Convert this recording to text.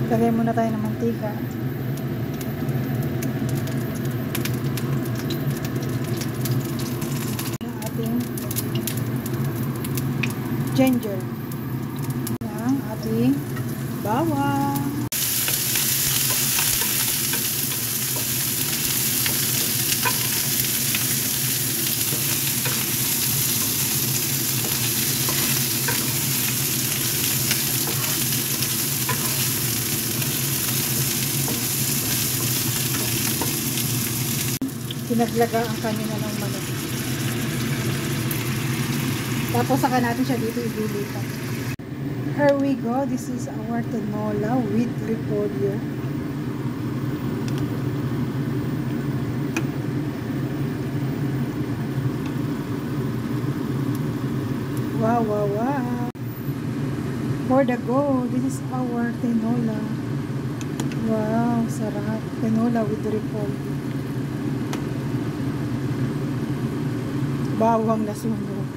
Lagay muna tayo ng mantika. Ang ating ginger. Ang ating bawang. Pinaglagaan kanina ng manok. Tapos saka natin siya dito ililipat. Here we go. This is our tinola with repolyo. Wow, wow, wow. For the go, this is our tinola. Wow, sarap. Tinola with repolyo. Bawang na sunog.